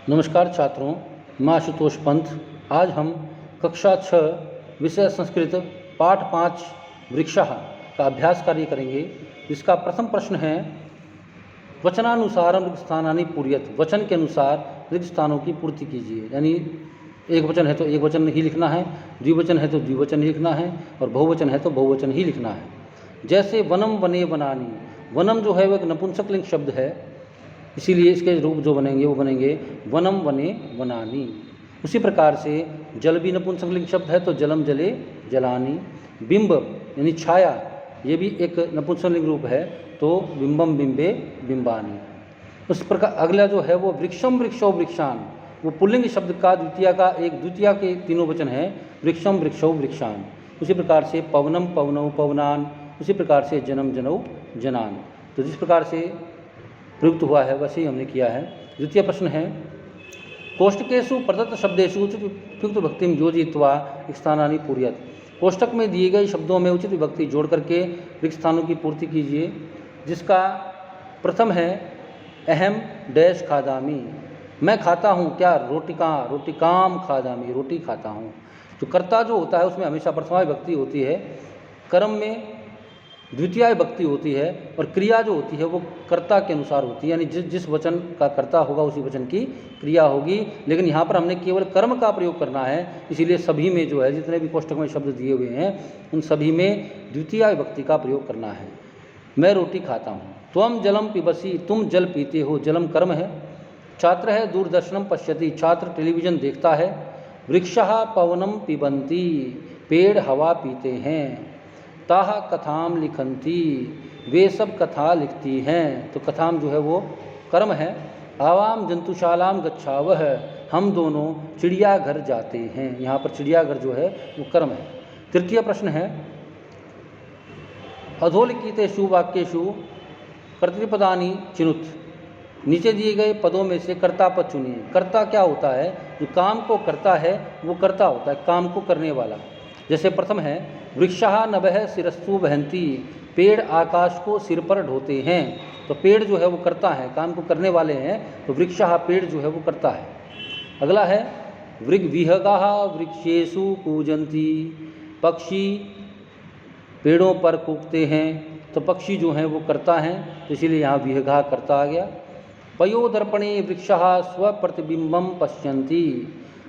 नमस्कार छात्रों, मैं आशुतोष पंत। आज हम कक्षा 6 विषय संस्कृत पाठ 5 वृक्षः का अभ्यास कार्य करेंगे। इसका प्रथम प्रश्न है, वचनानुसारम रिक्त स्थानानि पूर्यत। वचन के अनुसार रिक्त स्थानों की पूर्ति कीजिए। यानी एक वचन है तो एक वचन ही लिखना है, द्विवचन है तो द्विवचन ही लिखना है, और बहुवचन है तो बहुवचन ही लिखना है। जैसे वनम वने वनानि। वनम जो है वो एक नपुंसकलिंग शब्द है, इसीलिए इसके रूप जो बनेंगे वो बनेंगे वनम वने वनानि। उसी प्रकार से जल भी नपुंसकलिंग शब्द है तो जलम जले जलानि। बिंब यानी छाया, ये भी एक नपुंसकलिंग रूप है तो बिंबम बिंबे बिंबानि। उस प्रकार अगला जो है वो वृक्षम वृक्षो वृक्षान, वो पुल्लिंग शब्द का द्वितीया के तीनों वचन है, वृक्षम वृक्षो वृक्षान। उसी प्रकार से पवनम पवनौ पवनान। उसी प्रकार से जनम जनौ जनान। तो जिस प्रकार से प्रयुक्त हुआ है वैसे ही हमने किया है। द्वितीय प्रश्न है, कोष्टकेषु प्रदत्त शब्देषु उचित उपयुक्त विभक्तिं योजयित्वा रिक्त स्थानानि पूरयत। कोष्टक में दिए गए शब्दों में उचित विभक्ति जोड़ करके रिक्त स्थानों की पूर्ति कीजिए। जिसका प्रथम है, अहम डैश खादामी। मैं खाता हूँ क्या? रोटिकाम खादामी, रोटी खाता हूँ। तो कर्ता जो होता है उसमें हमेशा प्रथमा विभक्ति होती है, कर्म में द्वितीय विभक्ति होती है, और क्रिया जो होती है वो कर्ता के अनुसार होती है। यानी जिस वचन का कर्ता होगा उसी वचन की क्रिया होगी। लेकिन यहाँ पर हमने केवल कर्म का प्रयोग करना है, इसीलिए सभी में जो है जितने भी कोष्टक में शब्द दिए हुए हैं उन सभी में द्वितीय विभक्ति का प्रयोग करना है। मैं रोटी खाता हूँ। त्वम जलम पिबसी, तुम जल पीते हो। जलम कर्म है। छात्र है, दूरदर्शनम पश्यति, छात्र टेलीविज़न देखता है। वृक्षः पवनम पिबन्ति, पेड़ हवा पीते हैं। ताह कथाम लिखन्ति, वे सब कथा लिखती हैं। तो कथाम जो है वो कर्म है। आवाम जंतुशालाम गच्छावह, हम दोनों चिड़ियाघर जाते हैं। यहाँ पर चिड़ियाघर जो है वो कर्म है। तृतीय प्रश्न है, अधोलिखितेषु वाक्येषु कर्तृपदानि चिनुत। नीचे दिए गए पदों में से कर्ता पद चुनिए। कर्ता क्या होता है? जो काम को करता है वो कर्ता होता है, काम को करने वाला। जैसे प्रथम है, वृक्षः नभः शिरस्सु वहन्ति, पेड़ आकाश को सिर पर ढोते हैं। तो पेड़ जो है वो करता है, काम को करने वाले हैं, तो वृक्षः पेड़ जो है वो करता है। अगला है, विहगाः वृक्षेषु कूजन्ति, पक्षी पेड़ों पर कूकते हैं। तो पक्षी जो हैं वो करता है, तो इसीलिए यहाँ विहगा करता आ गया। पयो दर्पणे वृक्षः स्वप्रतिबिंबम पश्यन्ति,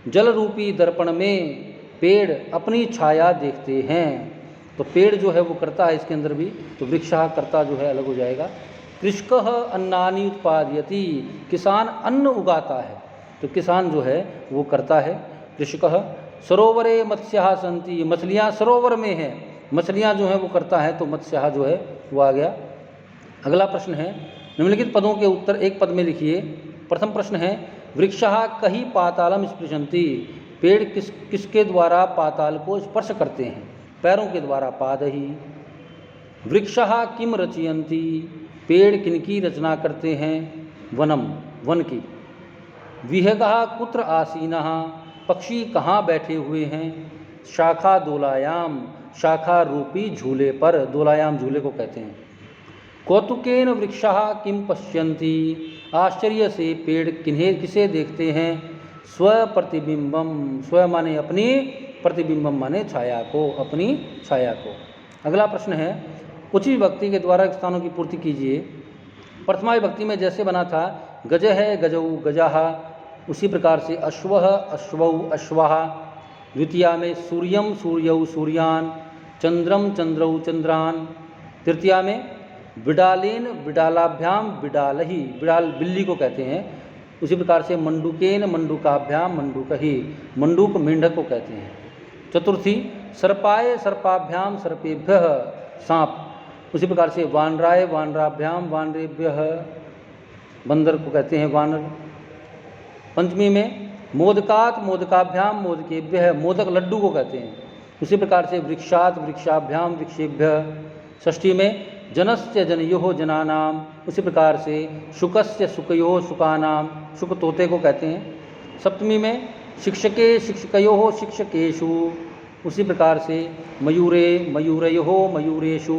जल रूपी दर्पण में पेड़ अपनी छाया देखते हैं। तो पेड़ जो है वो करता है इसके अंदर भी, तो वृक्षः कर्ता जो है अलग हो जाएगा। कृषकः अन्नानि उत्पादयति, किसान अन्न उगाता है, तो किसान जो है वो करता है, कृषकः। सरोवरे मत्स्याः सन्ति, मछलियाँ सरोवर में हैं, मछलियाँ जो हैं वो करता है, तो मत्स्याः जो है वो आ गया। अगला प्रश्न है, निम्नलिखित पदों के उत्तर एक पद में लिखिए। प्रथम प्रश्न है, वृक्षः कहि पातालम स्पृशन्ति, पेड़ किसके द्वारा पाताल को स्पर्श करते हैं? पैरों के द्वारा, पादहि। वृक्षः किम रचयन्ति, पेड़ किनकी रचना करते हैं? वनम, वन की। विहगः कुत्र आसीनः, पक्षी कहाँ बैठे हुए हैं? शाखा दोलायाम, शाखा रूपी झूले पर, दोलायाम झूले को कहते हैं। कौतुकेन वृक्षः किम पश्यन्ति, आश्चर्य से पेड़ किसे देखते हैं? स्व प्रतिबिंबम, स्व माने अपनी, प्रतिबिंबम माने छाया को, अपनी छाया को। अगला प्रश्न है, उचित विभक्ति के द्वारा स्थानों की पूर्ति कीजिए। प्रथमा विभक्ति में जैसे बना था, गज है गजौ गजाः, उसी प्रकार से अश्वः अश्वौ अश्वाः। द्वितीया में सूर्यम सूर्यौ सूर्यान, चंद्रम चंद्रौ चंद्रान। तृतीया में बिडालेन बिडालाभ्याम बिडालहि, बिडाल बिल्ली को कहते हैं। उसी प्रकार से मंडूकेन मंडूकाभ्याम मंडूकहि, मंडूक मेंढक को कहते हैं। चतुर्थी, सर्पाय सर्पाभ्याम सर्पेभ्यः, सांप। उसी प्रकार से वानराय वानराभ्याम वानरेभ्यः, बंदर को कहते हैं वानर। पंचमी में मोदकात मोदकाभ्याम मोदकेभ्यः, मोदक लड्डू को कहते हैं। उसी प्रकार से वृक्षात वृक्षाभ्याम वृक्षेभ्यः। षष्ठी में जनस्य जनयोः जनानाम, उसी प्रकार से शुकस्य शुकयोः शुकानाम, शुक तोते को कहते हैं। सप्तमी में शिक्षके शिक्षकयोः शिक्षकेषु, उसी प्रकार से मयूरे मयूरयोः मयूरेषु,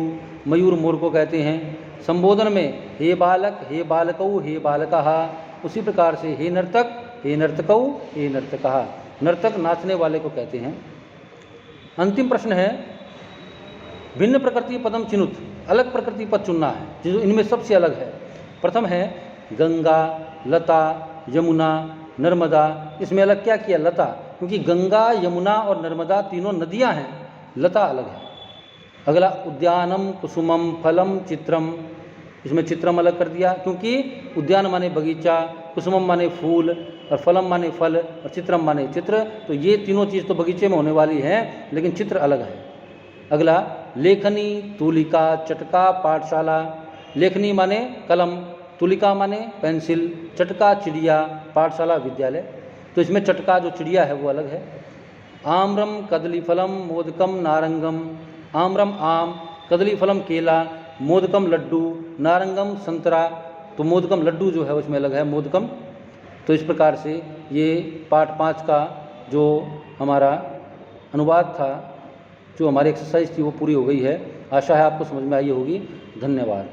मयूर मोर को कहते हैं। संबोधन में हे बालक हे बालकौ हे बालकः, उसी प्रकार से हे नर्तक ये नर्तकौ ये नर्तकः। नर्तक नाचने वाले को कहते हैं। अंतिम प्रश्न है, भिन्न प्रकृति पदम चिनुत, अलग प्रकृति पद चुनना है जो इनमें सबसे अलग है। प्रथम है गंगा, लता, यमुना, नर्मदा। इसमें अलग क्या किया? लता, क्योंकि गंगा, यमुना और नर्मदा तीनों नदियां हैं, लता अलग है। अगला उद्यानम, कुसुमम, फलम, चित्रम। इसमें चित्रम अलग कर दिया, क्योंकि उद्यान माने बगीचा, कुसुमम माने फूल और फलम माने फल और चित्रम माने चित्र। तो ये तीनों चीज़ तो बगीचे में होने वाली हैं, लेकिन चित्र अलग है। अगला लेखनी, तूलिका, चटका, पाठशाला। लेखनी माने कलम, तूलिका माने पेंसिल, चटका चिड़िया, पाठशाला विद्यालय। तो इसमें चटका जो चिड़िया है वो अलग है। आम्रम, कदली फलम, मोदकम, नारंगम। आम्रम आम, कदली फलम केला, मोदकम लड्डू, नारंगम संतरा। तो मोदकम लड्डू जो है उसमें अलग है मोदकम। तो इस प्रकार से ये पाठ 5 का जो हमारा अनुवाद था, जो हमारी एक्सरसाइज थी, वो पूरी हो गई है। आशा है आपको समझ में आई होगी। धन्यवाद।